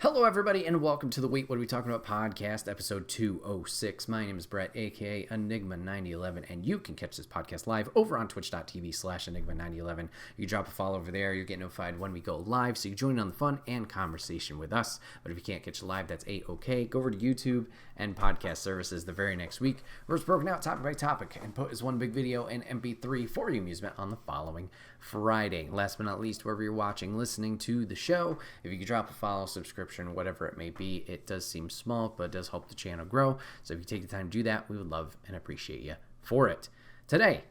Hello, everybody, and welcome to the Wait, What Are We Talking About podcast, episode 206. My name is Bret, aka Enigma9011, and you can catch this podcast live over on twitch.tv/Enigma9011. You can drop a follow over there. You get notified when we go live, so you join in on the fun and conversation with us. But if you can't catch it live, that's A-OK. Go over to YouTube and podcast services the very next week, where it's broken out topic by topic and put as one big video in MP3 for your amusement on the following Friday. Last but not least, wherever you're watching, listening to the show, if you could drop a follow, subscription, whatever it may be, it does seem small, but it does help the channel grow. So if you take the time to do that, we would love and appreciate you for it. Today,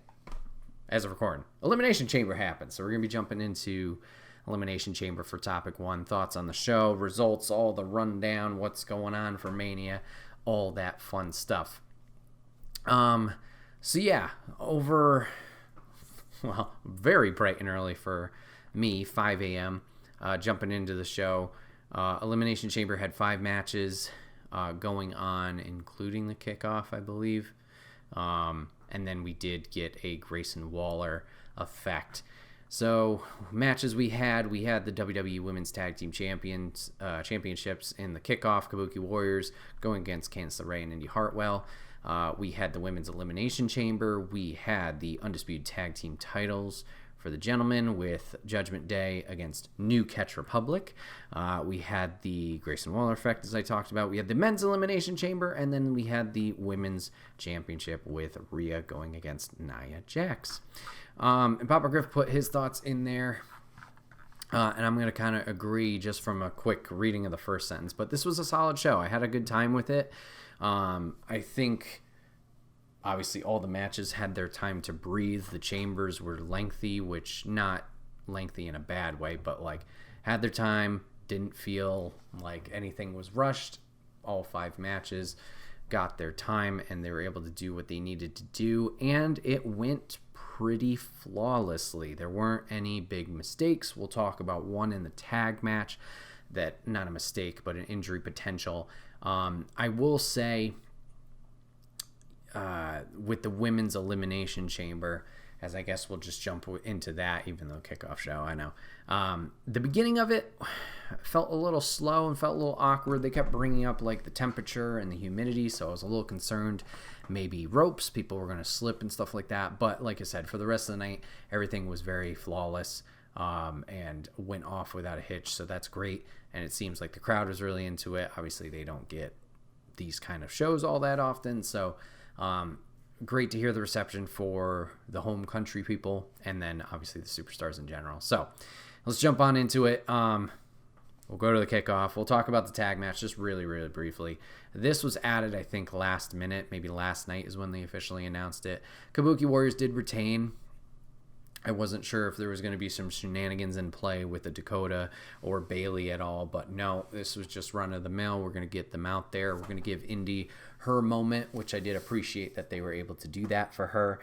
as of recording, Elimination Chamber happens. So we're going to be jumping into Elimination Chamber for topic one, thoughts on the show, results, all the rundown, what's going on for Mania, all that fun stuff. So yeah, very bright and early for me, 5 a.m., jumping into the show. Elimination Chamber had 5 matches going on, including the kickoff, I believe. And then we did get a Grayson Waller effect. So matches we had the WWE Women's Tag Team Championships in the kickoff. Kabuki Warriors going against Candice LeRae and Indy Hartwell. We had the Women's Elimination Chamber. We had the Undisputed Tag Team titles for the gentlemen with Judgment Day against New Catch Republic. We had the Grayson Waller effect, as I talked about. We had the Men's Elimination Chamber, and then we had the Women's Championship with Rhea going against Nia Jax. And Papa Griff put his thoughts in there. And I'm going to kind of agree just from a quick reading of the first sentence. But this was a solid show. I had a good time with it. I think, obviously, all the matches had their time to breathe. The chambers were lengthy, which not lengthy in a bad way, but like had their time. Didn't feel like anything was rushed. All 5 matches got their time, and they were able to do what they needed to do. And it went pretty flawlessly. There weren't any big mistakes. We'll talk about one in the tag match that, not a mistake, but an injury potential. I will say, with the Women's Elimination Chamber, as I guess we'll just jump into that, even though kickoff show, I know. The beginning of it felt a little slow and felt a little awkward. They kept bringing up like the temperature and the humidity, so I was a little concerned. Maybe ropes, people were going to slip and stuff like that. But like I said, for the rest of the night, everything was very flawless and went off without a hitch, so that's great. And it seems like the crowd was really into it. Obviously, they don't get these kind of shows all that often, so great to hear the reception for the home country people, and then obviously the superstars in general. So let's jump on into it. We'll go to the kickoff. We'll talk about the tag match just really, really briefly. This was added, I think, last minute. Maybe last night is when they officially announced it. Kabuki Warriors did retain. I wasn't sure if there was going to be some shenanigans in play with the Dakota or Bailey at all, but no, this was just run-of-the-mill. We're going to get them out there. We're going to give Indy her moment, which I did appreciate that they were able to do that for her.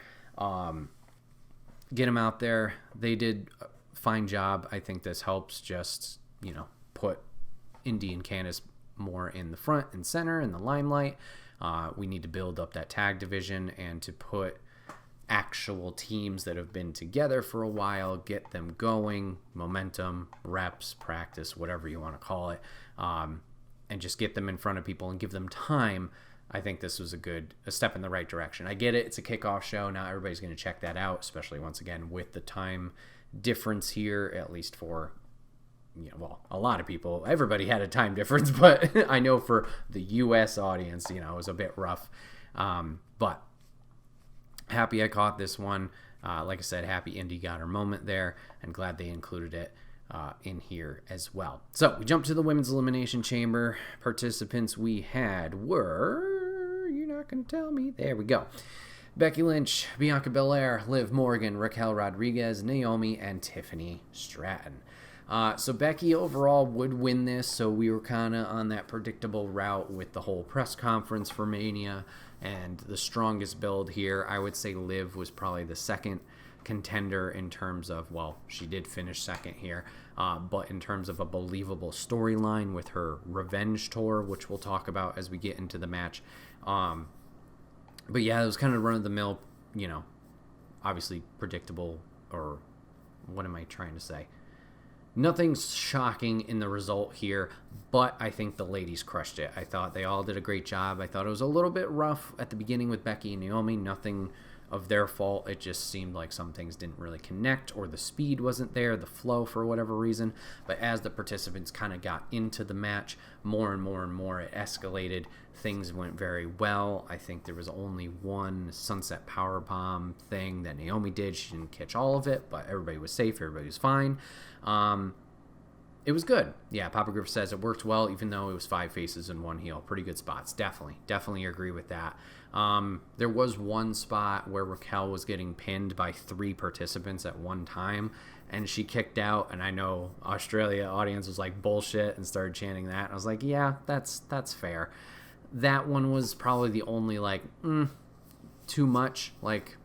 Get them out there. They did a fine job. I think this helps just, put Indy and Candice more in the front and center in the limelight. We need to build up that tag division and to put actual teams that have been together for a while, get them going, momentum, reps, practice, whatever you want to call it, and just get them in front of people and give them time. I think this was a step in the right direction. I get it. It's a kickoff show. Not everybody's going to check that out, especially once again with the time difference here, at least for a lot of people. Everybody had a time difference, but I know for the U.S. audience, it was a bit rough. But happy I caught this one. Like I said, happy Indy got her moment there, and glad they included it in here as well. So we jump to the Women's Elimination Chamber. Participants we had were, you're not going to tell me. There we go. Becky Lynch, Bianca Belair, Liv Morgan, Raquel Rodriguez, Naomi, and Tiffany Stratton. So Becky overall would win this, so we were kind of on that predictable route with the whole press conference for Mania and the strongest build here. I would say Liv was probably the second contender in terms of, she did finish second here, but in terms of a believable storyline with her revenge tour, which we'll talk about as we get into the match. But yeah, it was kind of run-of-the-mill, obviously predictable, or what am I trying to say? Nothing shocking in the result here, but I think the ladies crushed it. I thought they all did a great job. I thought it was a little bit rough at the beginning with Becky and Naomi. Nothing of their fault. It just seemed like some things didn't really connect, or the speed wasn't there, the flow for whatever reason. But as the participants kind of got into the match, more and more and more, it escalated. Things went very well. I think there was only one sunset powerbomb thing that Naomi did. She didn't catch all of it, but everybody was safe. Everybody was fine. It was good. Yeah, Papa Griff says it worked well, even though it was 5 faces and 1 heel. Pretty good spots. Definitely agree with that. There was one spot where Raquel was getting pinned by 3 participants at one time, and she kicked out, and I know Australia audience was like, bullshit, and started chanting that. I was like, yeah, that's fair. That one was probably the only, like, too much, like,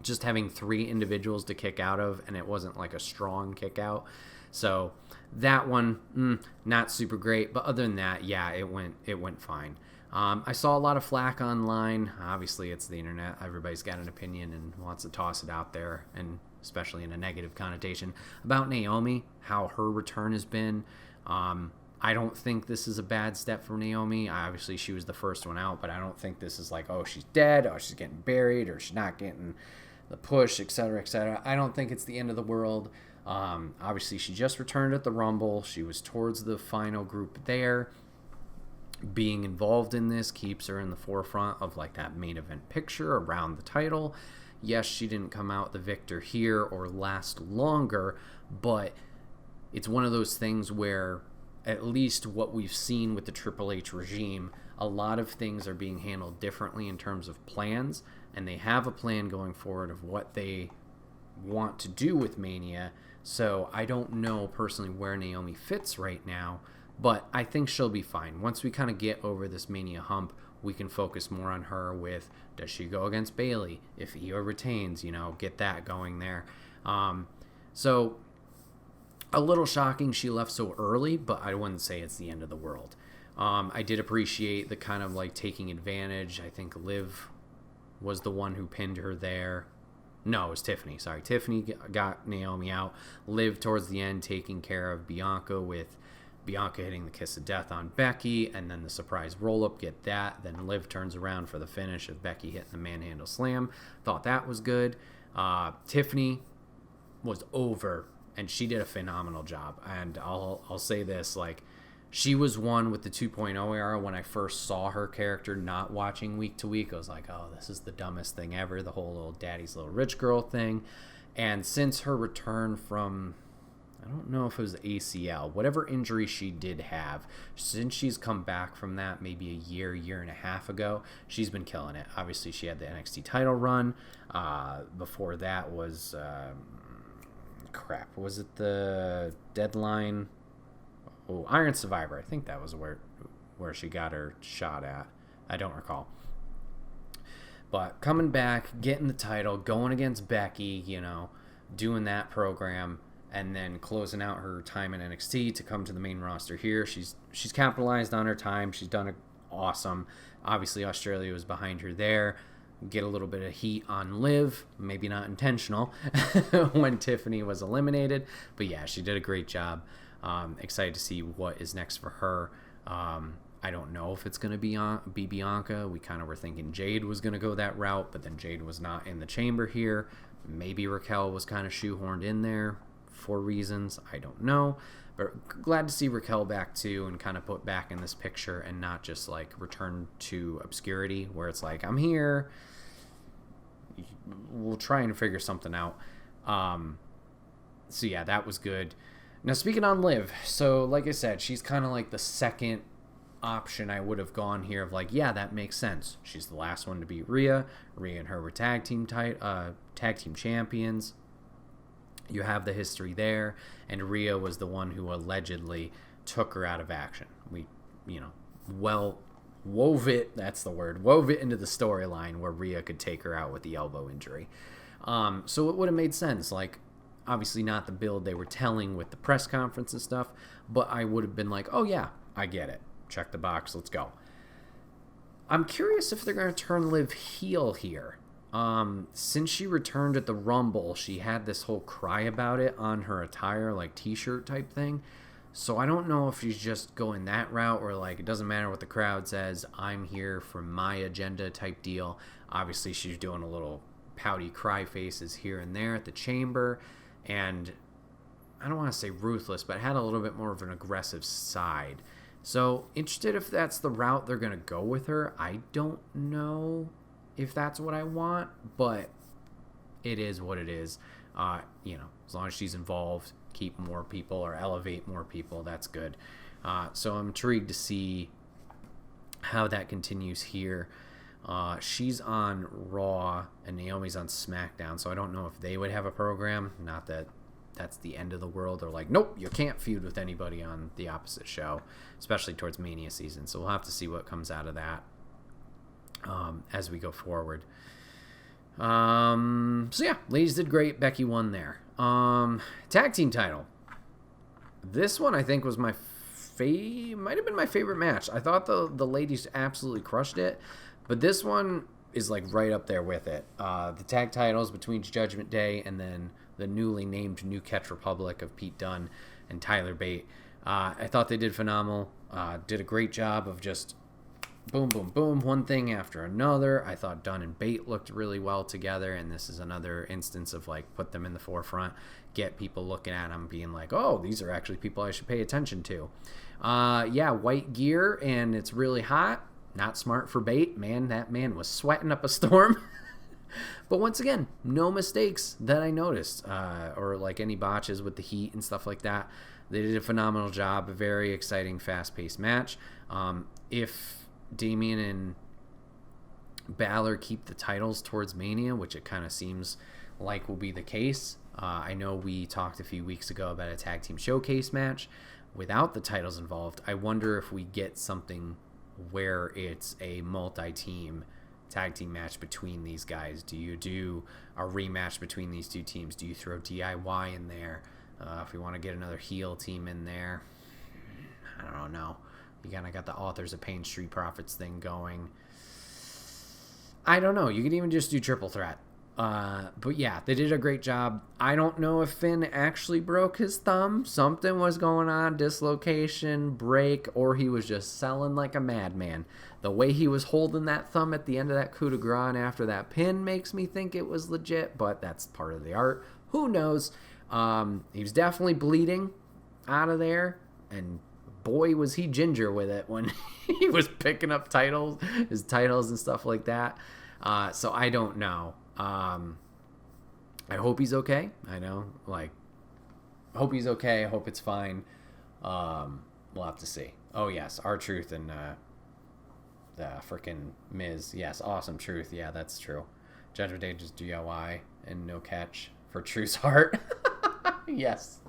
just having 3 individuals to kick out of, and it wasn't like a strong kick out. So that one, not super great. But other than that, yeah, it went fine. I saw a lot of flack online. Obviously, it's the internet. Everybody's got an opinion and wants to toss it out there, and especially in a negative connotation, about Naomi, how her return has been. I don't think this is a bad step for Naomi. Obviously, she was the first one out, but I don't think this is like, oh, she's dead, oh, she's getting buried, or she's not getting the push, etc., etc. I don't think it's the end of the world. Obviously, she just returned at the Rumble. She was towards the final group there. Being involved in this keeps her in the forefront of like that main event picture around the title. Yes, she didn't come out the victor here or last longer, but it's one of those things where, at least what we've seen with the Triple H regime, a lot of things are being handled differently in terms of plans, and they have a plan going forward of what they want to do with Mania. So I don't know personally where Naomi fits right now, but I think she'll be fine. Once we kind of get over this Mania hump, we can focus more on her with, does she go against Bayley? If Io retains, get that going there. So a little shocking she left so early, but I wouldn't say it's the end of the world. I did appreciate the kind of like taking advantage. I think Liv was the one who pinned her there. No, it was Tiffany. Sorry, Tiffany got Naomi out. Liv towards the end taking care of Bianca, with Bianca hitting the kiss of death on Becky, and then the surprise roll-up, get that. Then Liv turns around for the finish of Becky hitting the manhandle slam. Thought that was good. Tiffany was over, and she did a phenomenal job. And I'll say this, like, she was one with the 2.0 era. When I first saw her character not watching week to week, I was like, oh, this is the dumbest thing ever, the whole little daddy's little rich girl thing. And since her return from, I don't know if it was ACL, whatever injury she did have, since she's come back from that maybe a year and a half ago, she's been killing it. Obviously, she had the NXT title run. Before that was, was it the Deadline? Oh, Iron Survivor. I think that was where she got her shot at. I don't recall. But coming back, getting the title, going against Becky, doing that program, and then closing out her time in NXT to come to the main roster here. She's capitalized on her time. She's done it awesome. Obviously, Australia was behind her there. Get a little bit of heat on Liv, maybe not intentional, when Tiffany was eliminated. But yeah, she did a great job. Excited to see what is next for her. I don't know if it's going to be Bianca. We kind of were thinking Jade was going to go that route, but then Jade was not in the chamber here. Maybe Raquel was kind of shoehorned in there for reasons. I don't know. But glad to see Raquel back too, and kind of put back in this picture, and not just like return to obscurity where it's like, I'm here. We'll try and figure something out. So yeah, that was good. Now, speaking on Liv, so like I said, she's kind of like the second option I would have gone here of like, yeah, that makes sense. She's the last one to beat Rhea. Rhea and her were tag team champions. You have the history there, and Rhea was the one who allegedly took her out of action. We, wove it into the storyline where Rhea could take her out with the elbow injury. So it would have made sense, like, obviously not the build they were telling with the press conference and stuff, but I would have been like, oh yeah, I get it. Check the box, let's go. I'm curious if they're going to turn Liv heel here. Since she returned at the Rumble, she had this whole cry about it on her attire, like t-shirt type thing. So I don't know if she's just going that route or like it doesn't matter what the crowd says, I'm here for my agenda type deal. Obviously, she's doing a little pouty cry faces here and there at the Chamber, and I don't want to say ruthless, but had a little bit more of an aggressive side. So interested if that's the route they're going to go with her. I don't know if that's what I want, but it is what it is. As long as she's involved, keep more people or elevate more people, that's good. So I'm intrigued to see how that continues here. She's on Raw and Naomi's on SmackDown, so I don't know if they would have a program. Not that that's the end of the world. They're like, nope, you can't feud with anybody on the opposite show, especially towards Mania season. So we'll have to see what comes out of that as we go forward. So yeah, ladies did great. Becky won there. Tag team title. This one I think was might have been my favorite match. I thought the ladies absolutely crushed it, but this one is like right up there with it. The tag titles between Judgment Day and then the newly named New Catch Republic of Pete Dunne and Tyler Bate. I thought they did phenomenal. Did a great job of just boom, boom, boom, one thing after another. I thought Dunn and Bate looked really well together, and this is another instance of like put them in the forefront, get people looking at them being like, oh, these are actually people I should pay attention to. White gear, and it's really hot. Not smart for Bate. Man, that man was sweating up a storm. But once again, no mistakes that I noticed, or like any botches with the heat and stuff like that. They did a phenomenal job. A very exciting, fast-paced match. If Damian and Balor keep the titles towards Mania, which it kind of seems like will be the case. I know we talked a few weeks ago about a tag team showcase match without the titles involved. I wonder if we get something where it's a multi-team tag team match between these guys. Do you do a rematch between these two teams? Do you throw DIY in there? If we want to get another heel team in there, I don't know. You kind of got the Authors of Pain Street Profits thing going. I don't know. You could even just do triple threat. But yeah, they did a great job. I don't know if Finn actually broke his thumb. Something was going on, dislocation, break, or he was just selling like a madman. The way he was holding that thumb at the end of that coup de grace and after that pin makes me think it was legit, but that's part of the art. Who knows? He was definitely bleeding out of there, and boy was he ginger with it when he was picking up his titles and stuff like that. So I don't know. I hope he's okay. I know, hope he's okay. I hope it's fine. We'll have to see. Oh yes, R-Truth and the freaking Miz. Yes, Awesome Truth. Yeah, that's true. Judgment Day just DIY and no catch for Truth's heart. Yes.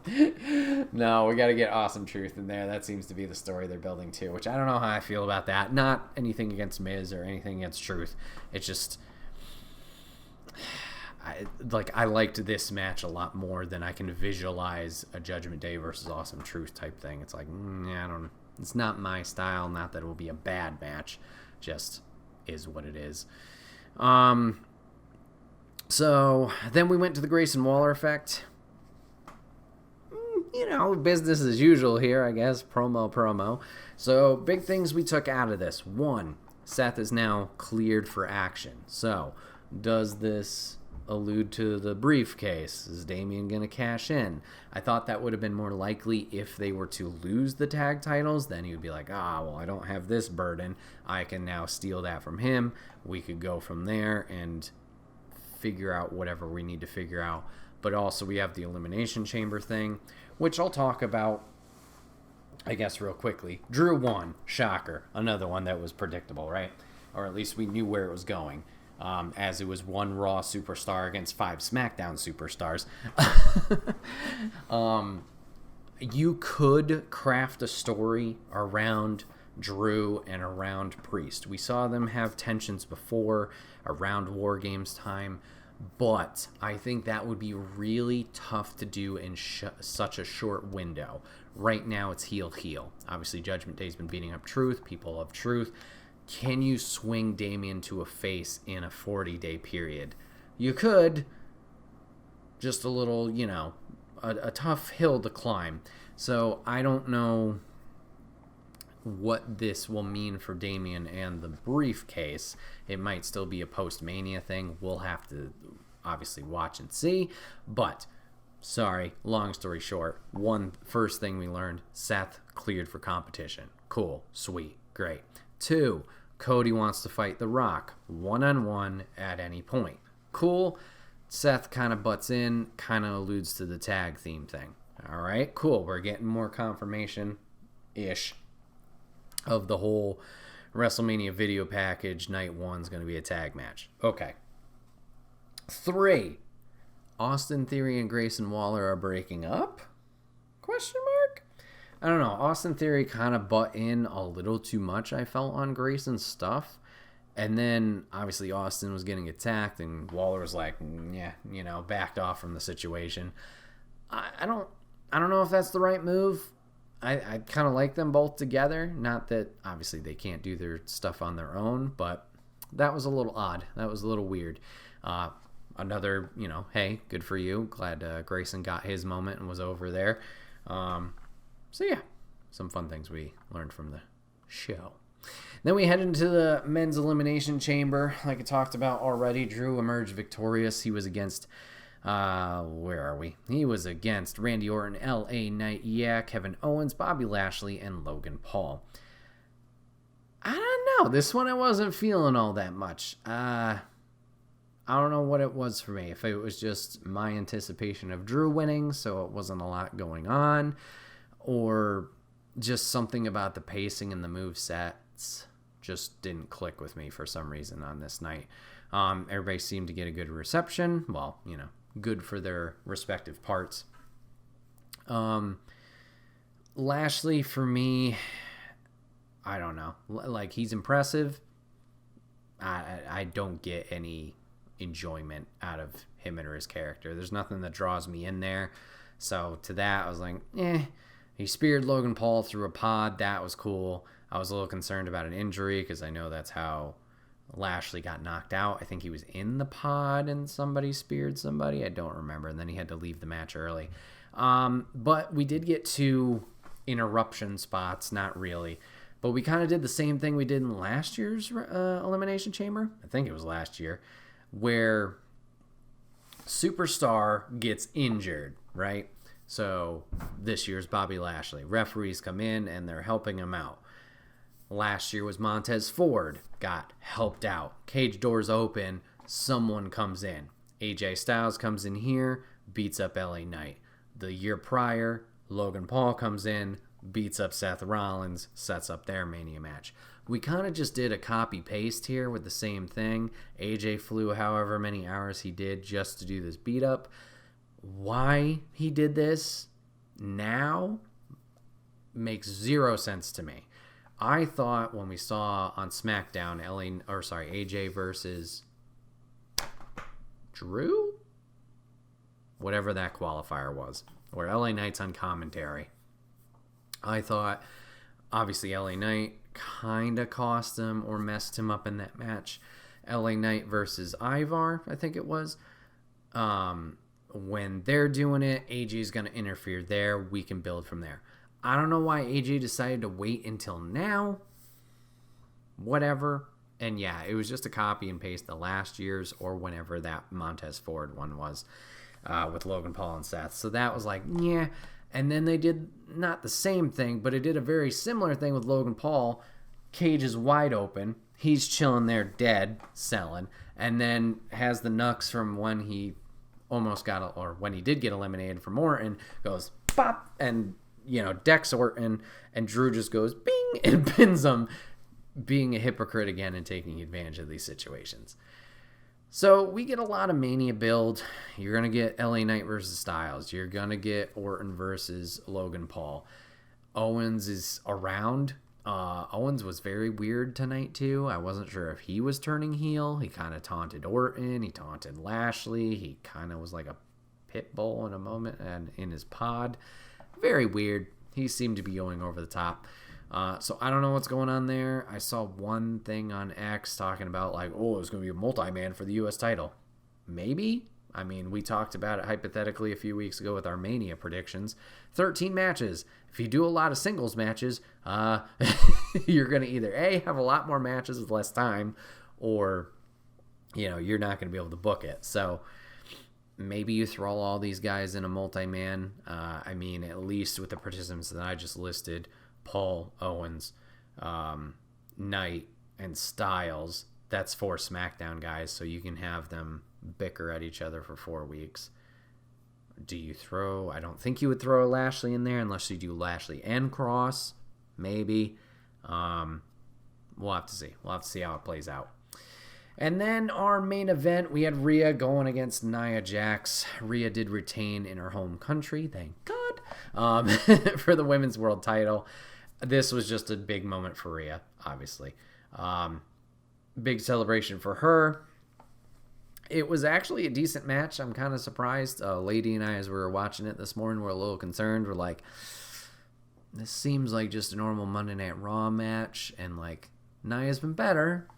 No, we got to get Awesome Truth in there. That seems to be the story they're building too, which I don't know how I feel about that. Not anything against Miz or anything against Truth. It's just I liked this match a lot more than I can visualize a Judgment Day versus Awesome Truth type thing. It's like, it's not my style. Not that it will be a bad match, just is what it is. So then we went to the Grayson Waller effect. Business as usual here, I guess. Promo. So big things we took out of this. One, Seth is now cleared for action. So does this allude to the briefcase? Is Damian going to cash in? I thought that would have been more likely if they were to lose the tag titles. Then he would be like, I don't have this burden. I can now steal that from him. We could go from there and figure out whatever we need to figure out. But also we have the Elimination Chamber thing, which I'll talk about, I guess, real quickly. Drew won. Shocker. Another one that was predictable, right? Or at least we knew where it was going. As it was one Raw superstar against 5 SmackDown superstars. You could craft a story around Drew and around Priest. We saw them have tensions before around War Games time, but I think that would be really tough to do in such a short window. Right now it's heel. Obviously Judgment Day's been beating up Truth. People love Truth. can you swing Damian to a face in a 40-day period? You could. Just a little, a tough hill to climb. So I don't know what this will mean for Damian and the briefcase. It might still be a post-Mania thing. We'll have to obviously watch and see. But, sorry, long story short, first thing we learned, Seth cleared for competition. Cool, sweet, great. 2, Cody wants to fight The Rock, one-on-one at any point. Cool. Seth kind of butts in, kind of alludes to the tag theme thing. All right, cool. We're getting more confirmation-ish of the whole WrestleMania video package. Night 1's going to be a tag match. Okay. 3, Austin Theory and Grayson Waller are breaking up? Question mark? I don't know. Austin Theory kind of butt in a little too much, I felt, on Grayson's stuff. And then, obviously, Austin was getting attacked, and Waller was like, yeah, backed off from the situation. I don't know if that's the right move. I kind of like them both together. Not that, obviously, they can't do their stuff on their own, but that was a little odd. That was a little weird. Another, hey, good for you. Glad Grayson got his moment and was over there. So, yeah, some fun things we learned from the show. Then we head into the men's elimination chamber. Like I talked about already, Drew emerged victorious. He was against, where are we? He was against Randy Orton, LA Knight, Kevin Owens, Bobby Lashley, and Logan Paul. I don't know. This one I wasn't feeling all that much. I don't know what it was for me. If it was just my anticipation of Drew winning, so it wasn't a lot going on, or just something about the pacing and the movesets just didn't click with me for some reason on this night. Everybody seemed to get a good reception. Well, good for their respective parts. Lashley, for me, I don't know. Like, he's impressive. I don't get any enjoyment out of him or his character. There's nothing that draws me in there. So to that, I was like, He speared Logan Paul through a pod. That was cool. I was a little concerned about an injury because I know that's how Lashley got knocked out. I think he was in the pod and somebody speared somebody. I don't remember. And then he had to leave the match early. But we did get 2 interruption spots. Not really. But we kind of did the same thing we did in last year's Elimination Chamber. I think it was last year. Where Superstar gets injured, right? So this year's Bobby Lashley. Referees come in and they're helping him out. Last year was Montez Ford. Got helped out. Cage doors open. Someone comes in. AJ Styles comes in here. Beats up LA Knight. The year prior, Logan Paul comes in. Beats up Seth Rollins. Sets up their Mania match. We kind of just did a copy-paste here with the same thing. AJ flew however many hours he did just to do this beat-up. Why he did this now makes 0 sense to me. I thought when we saw on SmackDown AJ versus Drew, whatever that qualifier was, where LA Knight's on commentary, I thought obviously LA Knight kind of cost him or messed him up in that match. LA Knight versus Ivar, I think it was. When they're doing it, AJ's going to interfere there. We can build from there. I don't know why AJ decided to wait until now. Whatever. And yeah, it was just a copy and paste the last year's or whenever that Montez Ford one was with Logan Paul and Seth. So that was like, yeah. And then they did not the same thing, but it did a very similar thing with Logan Paul. Cage is wide open. He's chilling there dead, selling. And then has the knucks from when he when he did get eliminated from Orton, goes pop and decks Orton, and Drew just goes bing and pins him, being a hypocrite again and taking advantage of these situations. So we get a lot of Mania build. You're gonna get LA Knight versus Styles. You're gonna get Orton versus Logan Paul. Owens is around. Owens was very weird tonight too. I wasn't sure if he was turning heel. He kind of taunted Orton. He taunted Lashley. He kind of was like a pit bull in a moment and in his pod. Very weird. He seemed to be going over the top. So I don't know what's going on there. I saw one thing on X talking about like, oh, it's going to be a multi-man for the U.S. title. Maybe. I mean, we talked about it hypothetically a few weeks ago with our Mania predictions. 13 matches. If you do a lot of singles matches, you're going to either A, have a lot more matches with less time, or, you're not going to be able to book it. So maybe you throw all these guys in a multi-man. I mean, at least with the participants that I just listed, Paul, Owens, Knight, and Styles, that's 4 SmackDown guys, so you can have them bicker at each other for 4 weeks. I don't think you would throw Lashley in there unless you do Lashley and Cross. Maybe. We'll have to see. We'll have to see how it plays out. And then our main event, we had Rhea going against Nia Jax. Rhea did retain in her home country, thank God, for the women's world title. This was just a big moment for Rhea, obviously. Big celebration for her. It was actually a decent match. I'm kind of surprised. Lady and I, as we were watching it this morning, were a little concerned. We're like, this seems like just a normal Monday Night Raw match. And, like, Nia's been better.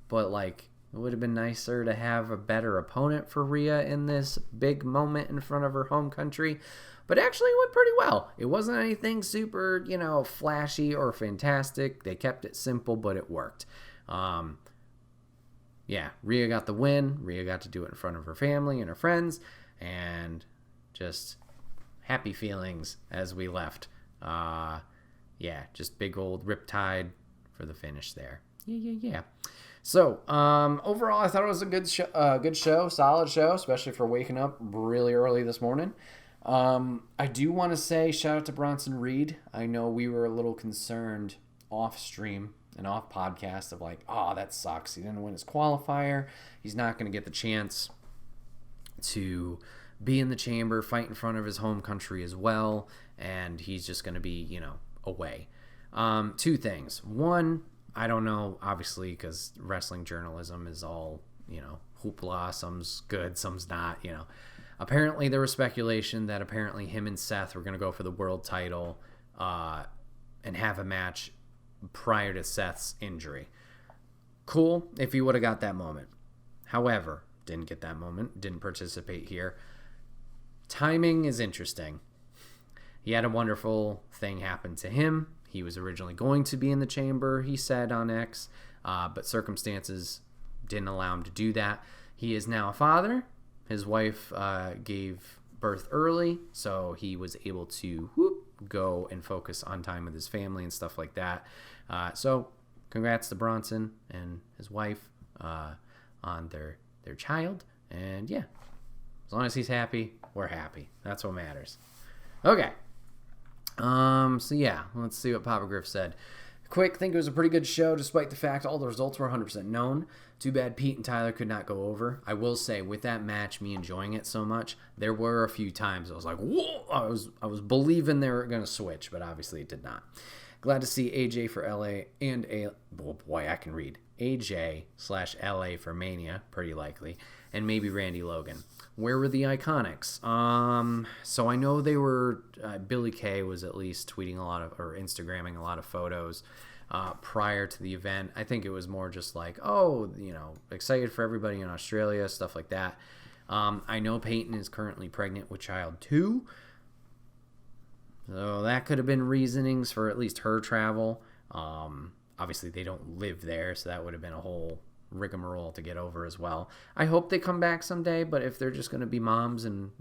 But, like, it would have been nicer to have a better opponent for Rhea in this big moment in front of her home country. But actually it went pretty well. It wasn't anything super, flashy or fantastic. They kept it simple, but it worked. Yeah, Rhea got the win. Rhea got to do it in front of her family and her friends, and just happy feelings as we left. Yeah, just big old riptide for the finish there. Yeah. So, overall, I thought it was a good show, solid show, especially for waking up really early this morning. I do want to say shout out to Bronson Reed. I know we were a little concerned off stream and off podcast of like, oh, that sucks. He didn't win his qualifier. He's not going to get the chance to be in the chamber, fight in front of his home country as well. And he's just going to be, away. 2 things. One, I don't know, obviously, because wrestling journalism is all, hoopla. Some's good, some's not, Apparently there was speculation that apparently him and Seth were going to go for the world title and have a match prior to Seth's injury. Cool if he would have got that moment. However, didn't get that moment, didn't participate here. Timing is interesting. He had a wonderful thing happen to him. He was originally going to be in the chamber, he said on X, but circumstances didn't allow him to do that. He is now a father. His wife gave birth early, so he was able to go and focus on time with his family and stuff like that. So congrats to Bronson and his wife on their child. And yeah, as long as he's happy, we're happy. That's what matters. Okay. So yeah, let's see what Papa Griff said. Quick, think it was a pretty good show despite the fact all the results were 100% known. Too bad Pete and Tyler could not go over. I will say, with that match, me enjoying it so much, there were a few times I was like, whoa! I was believing they were going to switch, but obviously it did not. Glad to see AJ for LA and oh boy, I can read. AJ/LA for Mania, pretty likely, and maybe Randy Logan. Where were the Iconics? So I know they were, Billy Kay was at least tweeting or Instagramming a lot of photos prior to the event. I think it was more just like, excited for everybody in Australia, stuff like that. I know Peyton is currently pregnant with child 2. So that could have been reasonings for at least her travel. Obviously, they don't live there, so that would have been a whole rigmarole to get over as well. I hope they come back someday, but if they're just going to be moms and,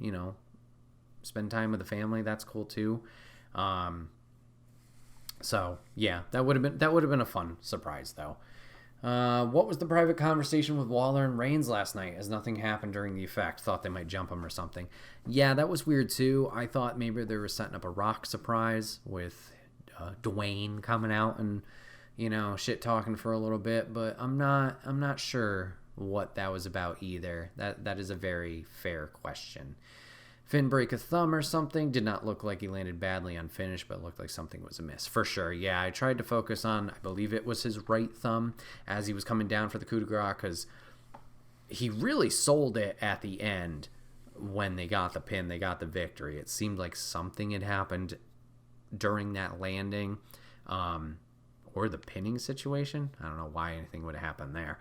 spend time with the family, that's cool too. So, yeah, that would have been a fun surprise, though. What was the private conversation with Waller and Reigns last night as nothing happened during the effect? Thought they might jump him or something. Yeah, that was weird too. I thought maybe they were setting up a Rock surprise with Dwayne coming out and, shit talking for a little bit, but I'm not sure what that was about either. That is a very fair question. Finn break a thumb or something. Did not look like he landed badly on finish, but looked like something was amiss. For sure, yeah. I tried to focus on, I believe it was his right thumb as he was coming down for the coup de grace, because he really sold it at the end when they got the pin, they got the victory. It seemed like something had happened during that landing. or the pinning situation. I don't know why anything would happen there.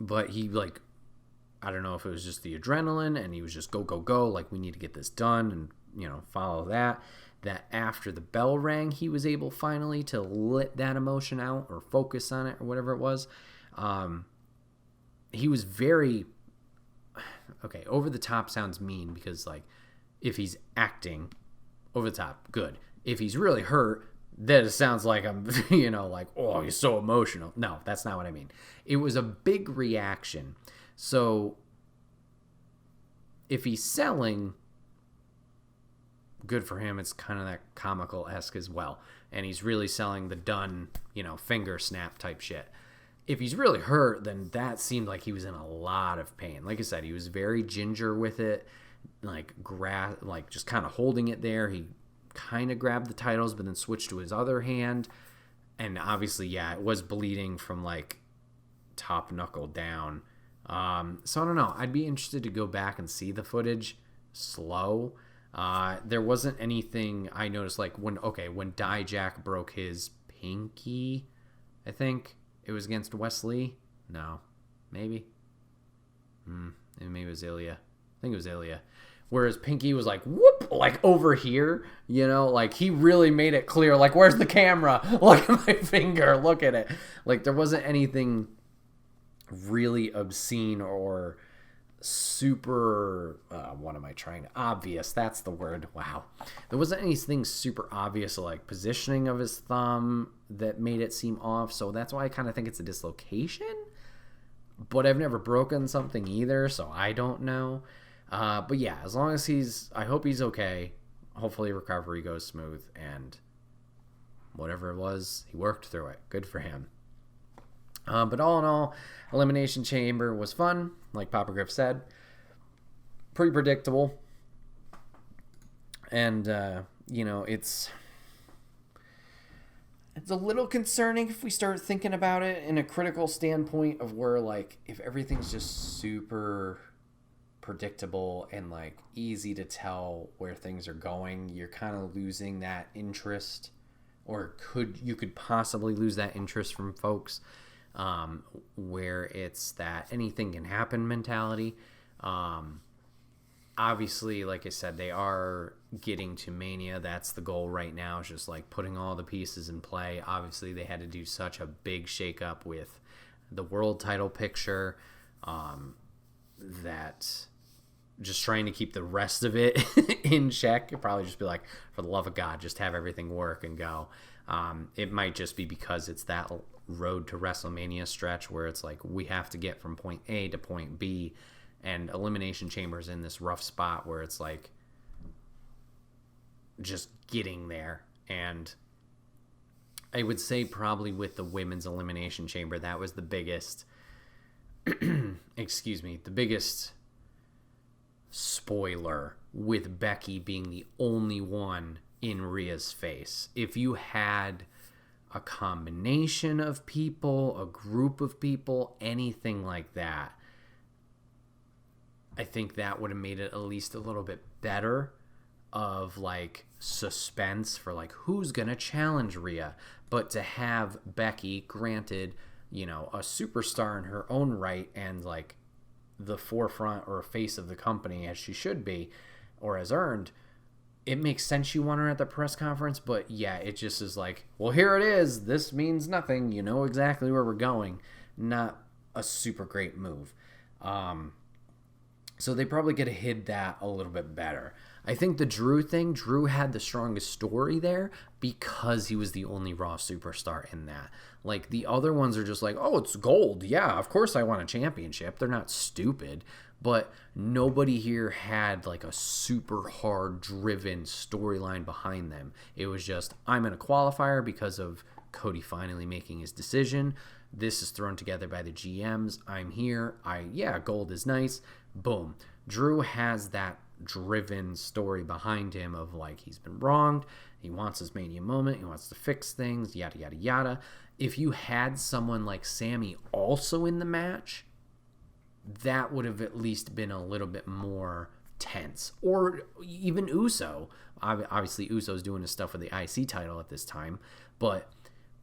But he, like, I don't know if it was just the adrenaline and he was just go, go, go. Like, we need to get this done and, follow that. That after the bell rang, he was able finally to let that emotion out or focus on it or whatever it was. He was very, okay, over the top sounds mean because, like, if he's acting over the top, good. If he's really hurt, then it sounds like I'm, like, oh, he's so emotional. No, that's not what I mean. It was a big reaction. So if he's selling, good for him. It's kind of that comical-esque as well. And he's really selling the done, finger snap type shit. If he's really hurt, then that seemed like he was in a lot of pain. Like I said, he was very ginger with it, like just kind of holding it there. He kind of grabbed the titles, but then switched to his other hand. And obviously, yeah, it was bleeding from, like, top knuckle down. So I don't know. I'd be interested to go back and see the footage slow. There wasn't anything I noticed, like, when Dijak broke his pinky, I think it was against Wesley. No, maybe. Maybe it was Ilya. I think it was Ilya. Whereas Pinky was like, whoop, like over here, like he really made it clear, like, where's the camera? Look at my finger, look at it. Like, there wasn't anything really obscene or super, obvious, that's the word, wow. There wasn't anything super obvious, like positioning of his thumb that made it seem off, so that's why I kind of think it's a dislocation, but I've never broken something either, so I don't know. But yeah, as long as I hope he's okay. Hopefully recovery goes smooth, and whatever it was, he worked through it. Good for him. But all in all, Elimination Chamber was fun, like Papa Griff said. Pretty predictable. And, it's a little concerning if we start thinking about it in a critical standpoint of where, like, if everything's just super predictable and, like, easy to tell where things are going, you're kind of losing that interest, or you could possibly lose that interest from folks, where it's that anything can happen mentality. Obviously, like I said, they are getting to Mania. That's the goal right now, is just, like, putting all the pieces in play. Obviously, they had to do such a big shakeup with the world title picture, that just trying to keep the rest of it in check. You'll probably just be like, for the love of God, just have everything work and go. It might just be because it's that road to WrestleMania stretch where it's like, we have to get from point A to point B, and Elimination Chamber's in this rough spot where it's like just getting there. And I would say probably with the Women's Elimination Chamber, that was the biggest the biggest spoiler, with Becky being the only one in Rhea's face. If you had a combination of people, a group of people, anything like that, I think that would have made it at least a little bit better of, like, suspense for, like, who's gonna challenge Rhea. But to have Becky, granted, a superstar in her own right and, like, the forefront or face of the company as she should be or has earned, it makes sense you want her at the press conference. But yeah, it just is like, well, here it is, this means nothing, you know exactly where we're going. Not a super great move. So they probably could have hid that a little bit better. I think the Drew had the strongest story there because he was the only Raw superstar in that. Like, the other ones are just like, oh, it's gold. Yeah, of course I want a championship. They're not stupid. But nobody here had, like, a super hard driven storyline behind them. It was just, I'm in a qualifier because of Cody finally making his decision. This is thrown together by the GMs. I'm here. Gold is nice. Boom. Drew has that driven story behind him of, like, he's been wronged. He wants his Mania moment. He wants to fix things, yada, yada, yada. If you had someone like Sammy also in the match, that would have at least been a little bit more tense. Or even Uso. Obviously, Uso's doing his stuff with the IC title at this time, but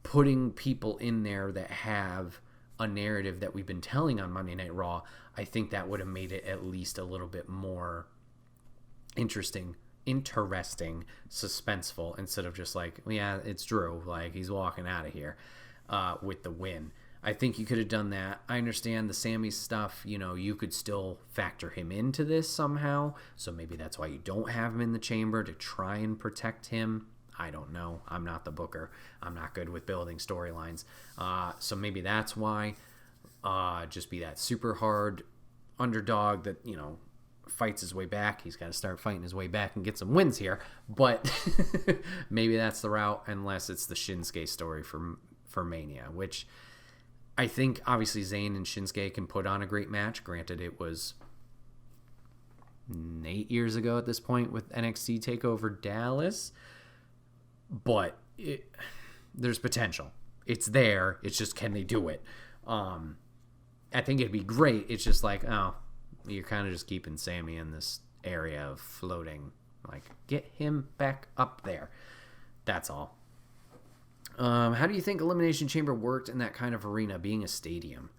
putting people in there that have a narrative that we've been telling on Monday Night Raw, I think that would have made it at least a little bit more interesting, suspenseful, instead of just like, yeah, it's Drew, like he's walking out of here with the win. I think you could have done that. I understand the Sammy stuff, you could still factor him into this somehow, so maybe that's why you don't have him in the chamber, to try and protect him. I don't know. I'm not the booker. I'm not good with building storylines. So maybe that's why. Just be that super hard underdog that, fights his way back. He's got to start fighting his way back and get some wins here. But maybe that's the route, unless it's the Shinsuke story for Mania, which I think obviously Zayn and Shinsuke can put on a great match. Granted, it was 8 years ago at this point with NXT TakeOver Dallas. But there's potential. It's there. It's just, can they do it? I think it'd be great. It's just like, oh, you're kind of just keeping Sammy in this area of floating. Like, get him back up there. That's all. How do you think Elimination Chamber worked in that kind of arena, being a stadium?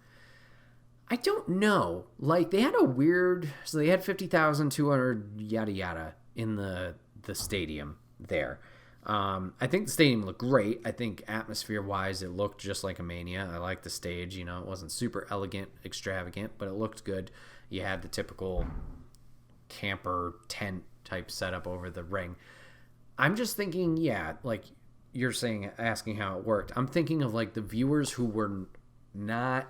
I don't know. Like, they had so they had 50,200 yada yada in the stadium there. I think the stadium looked great. I think atmosphere-wise, it looked just like a Mania. I liked the stage. It wasn't super elegant, extravagant, but it looked good. You had the typical camper tent type setup over the ring. I'm just thinking, yeah, like you're saying, asking how it worked. I'm thinking of like the viewers who were not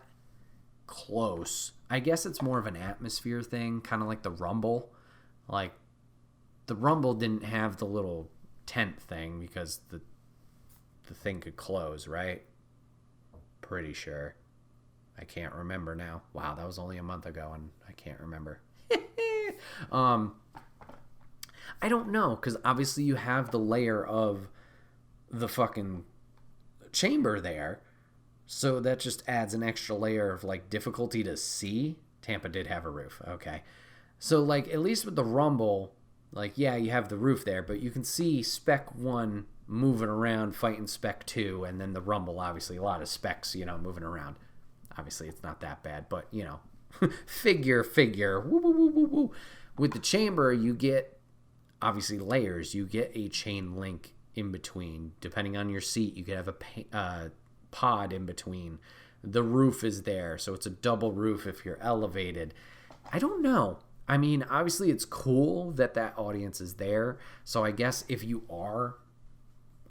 close. I guess it's more of an atmosphere thing, kind of like the Rumble. Like the Rumble didn't have the little tent thing because the thing could close, right? Pretty sure. I can't remember now. Wow, that was only a month ago and I can't remember. I don't know, because obviously you have the layer of the fucking chamber there, so that just adds an extra layer of like difficulty to see. Tampa did have a roof, okay. So like at least with the Rumble, like yeah, you have the roof there, but you can see Spec 1 moving around fighting Spec 2, and then the Rumble, obviously a lot of specs, moving around. Obviously it's not that bad, but figure, woo, woo, woo, woo, woo. With the chamber, you get obviously layers. You get a chain link in between. Depending on your seat, you could have a pod in between. The roof is there, so it's a double roof if you're elevated. I don't know. I mean, obviously it's cool that audience is there. So I guess if you are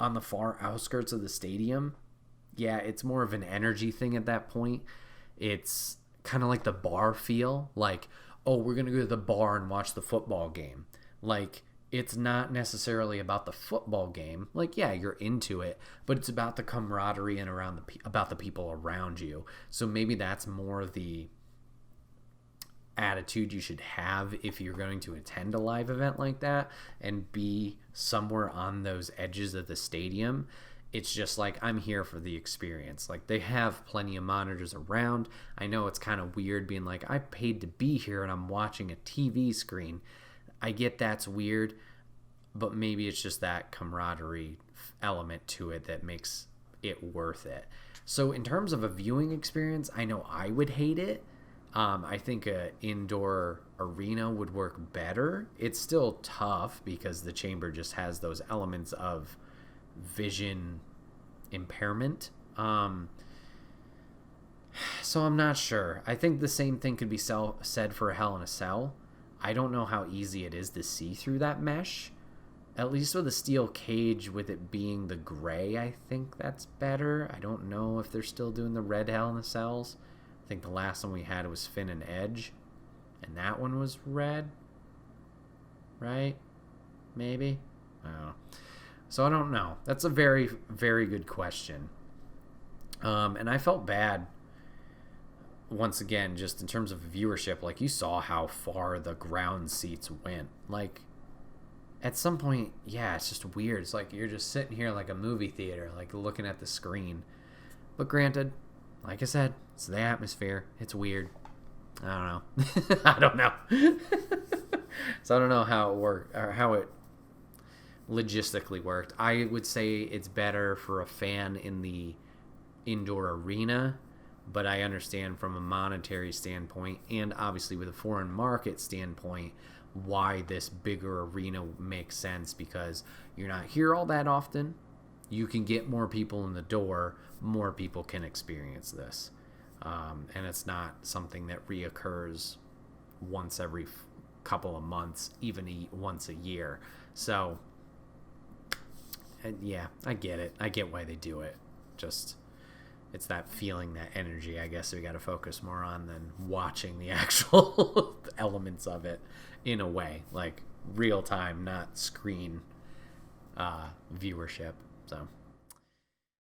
on the far outskirts of the stadium, yeah, it's more of an energy thing at that point. It's kind of like the bar feel. Like, oh, we're going to go to the bar and watch the football game. Like, it's not necessarily about the football game. Like, yeah, you're into it, but it's about the camaraderie and about the people around you. So maybe that's more the attitude you should have if you're going to attend a live event like that and be somewhere on those edges of the stadium. It's just like, I'm here for the experience. Like, they have plenty of monitors around. I know it's kind of weird being like, I paid to be here and I'm watching a TV screen. I get that's weird, but maybe it's just that camaraderie element to it that makes it worth it. So in terms of a viewing experience, I know I would hate it. I think an indoor arena would work better. It's still tough because the chamber just has those elements of vision impairment. So I'm not sure. I think the same thing could be said for a Hell in a Cell. I don't know how easy it is to see through that mesh. At least with a steel cage, with it being the gray, I think that's better. I don't know if they're still doing the red Hell in a Cells. I think the last one we had was Finn and Edge, and that one was red, right? Maybe? I don't know. So I don't know. That's a very, very good question. And I felt bad, once again, just in terms of viewership. Like, you saw how far the ground seats went. Like, at some point, yeah, it's just weird. It's like you're just sitting here like a movie theater, like looking at the screen. But granted, like I said, it's the atmosphere. It's weird. I don't know. I don't know. So I don't know how it worked or how it logistically worked. I would say it's better for a fan in the indoor arena, but I understand from a monetary standpoint and obviously with a foreign market standpoint why this bigger arena makes sense, because you're not here all that often. You can get more people in the door, more people can experience this. And it's not something that reoccurs once every couple of months, even once a year. So, yeah, I get it. I get why they do it. Just, it's that feeling, that energy, I guess we got to focus more on than watching the actual elements of it in a way, like real time, not screen viewership. So